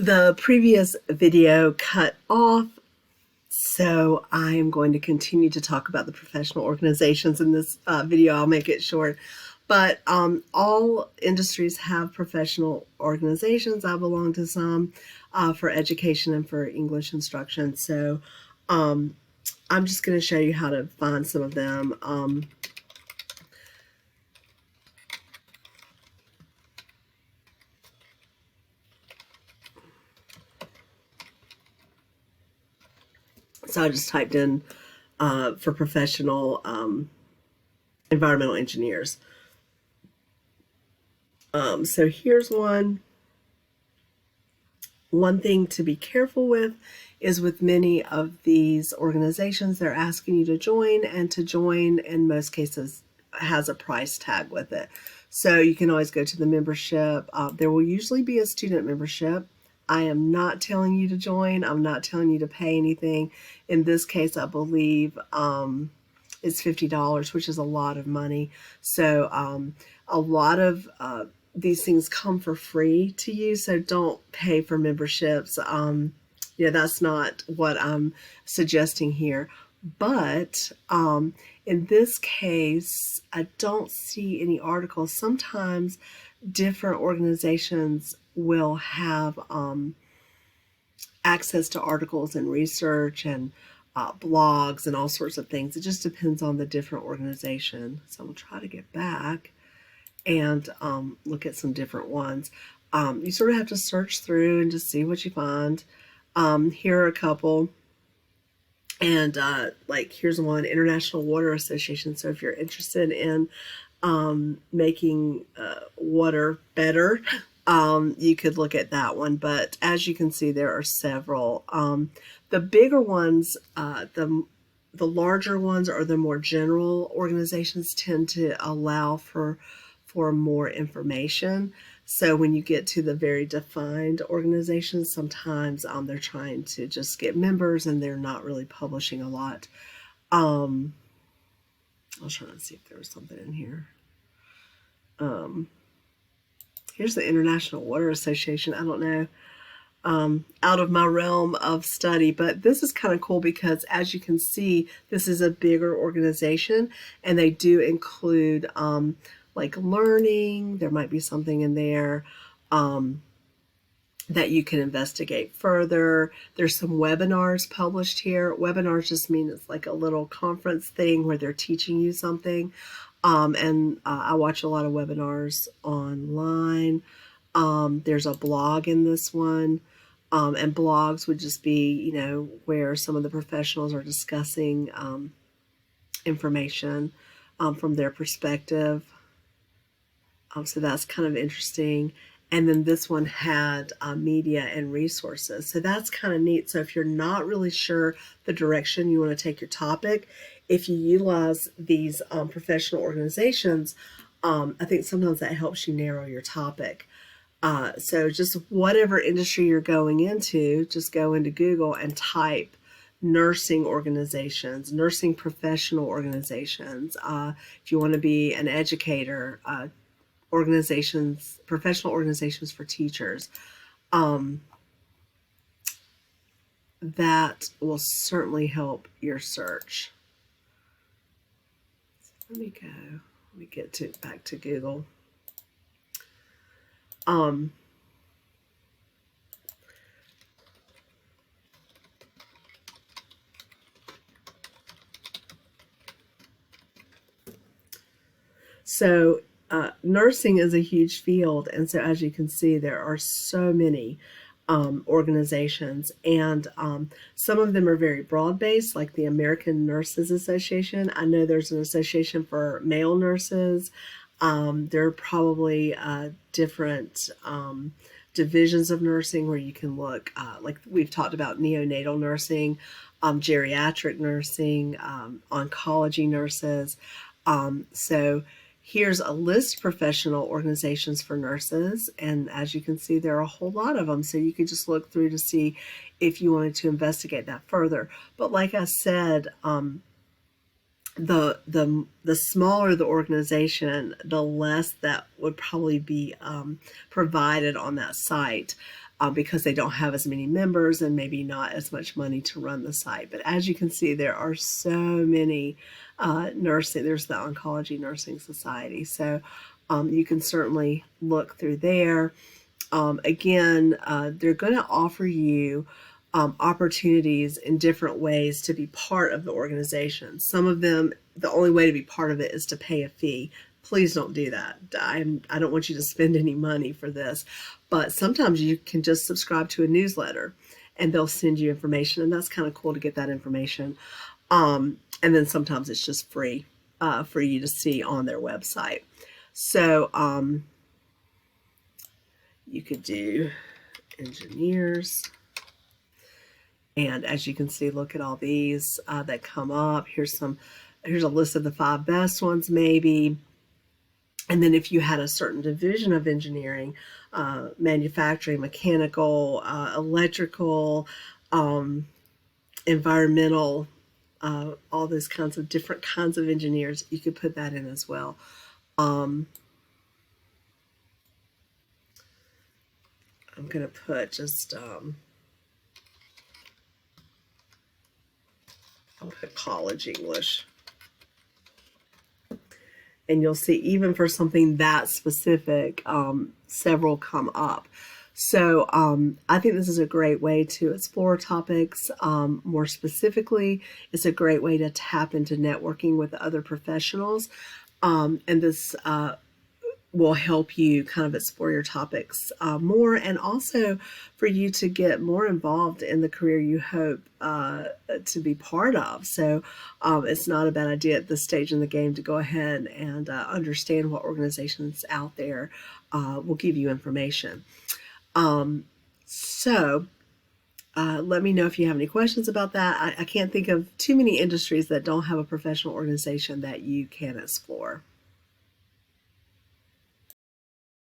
The previous video cut off, so I am going to continue to talk about the professional organizations in this video. I'll make it short. But all industries have professional organizations. I belong to some for education and for English instruction. So I'm just going to show you how to find some of them. So I just typed in for professional environmental engineers. So here's one. One thing to be careful with is with many of these organizations, they're asking you to join, and to join in most cases has a price tag with it. So you can always go to the membership. There will usually be a student membership. I am not telling you to join. I'm not telling you to pay anything. In this case, I believe it's $50, which is a lot of money. So a lot of these things come for free to you, so don't pay for memberships. That's not what I'm suggesting here. But in this case, I don't see any articles. Sometimes different organizations will have access to articles and research and blogs and all sorts of things. It just depends on the different organization. So we'll try to get back and look at some different ones. You sort of have to search through and just see what you find. Here are a couple. And like here's one, International Water Association. So if you're interested in making water better, you could look at that one. But as you can see, there are several. The bigger ones, the larger ones, or the more general organizations tend to allow for more information. So when you get to the very defined organizations, sometimes they're trying to just get members and they're not really publishing a lot. I'll try to see if there was something in here. Here's the International Water Association. I don't know, out of my realm of study, but this is kind of cool because, as you can see, this is a bigger organization, and they do include like learning. There might be something in there that you can investigate further. There's some webinars published here. Webinars just mean it's like a little conference thing where they're teaching you something. I watch a lot of webinars online. There's a blog in this one. And blogs would just be, where some of the professionals are discussing information from their perspective. So that's kind of interesting. And then this one had media and resources. So that's kind of neat. So if you're not really sure the direction you want to take your topic, if you utilize these professional organizations, I think sometimes that helps you narrow your topic. So just whatever industry you're going into, just go into Google and type nursing organizations, nursing professional organizations. If you want to be an educator, organizations, professional organizations for teachers, that will certainly help your search. So let me get back to Google. So nursing is a huge field, and so as you can see, there are so many organizations, and some of them are very broad-based, like the American Nurses Association. I know there's an association for male nurses. There are probably different divisions of nursing where you can look, like we've talked about neonatal nursing, geriatric nursing, oncology nurses. So here's a list of professional organizations for nurses, and as you can see, there are a whole lot of them, so you could just look through to see if you wanted to investigate that further. But like I said, the smaller the organization, the less that would probably be provided on that site. because they don't have as many members and maybe not as much money to run the site. But as you can see, there are so many nursing. There's the Oncology Nursing Society. So you can certainly look through there. Again, they're going to offer you opportunities in different ways to be part of the organization. Some of them, the only way to be part of it is to pay a fee. Please don't do that. I don't want you to spend any money for this. But sometimes you can just subscribe to a newsletter and they'll send you information, and that's kind of cool to get that information. And then sometimes it's just free for you to see on their website. So you could do engineers. And as you can see, look at all these that come up. Here's a list of the 5 best ones maybe. And then if you had a certain division of engineering, manufacturing, mechanical, electrical, environmental, all those kinds of different kinds of engineers, you could put that in as well. I'm going to put just, I'll put college English. And you'll see even for something that specific, several come up. So I think this is a great way to explore topics more specifically. It's a great way to tap into networking with other professionals. And this will help you kind of explore your topics more, and also for you to get more involved in the career you hope to be part of. So it's not a bad idea at this stage in the game to go ahead and understand what organizations out there will give you information. So let me know if you have any questions about that. I can't think of too many industries that don't have a professional organization that you can explore.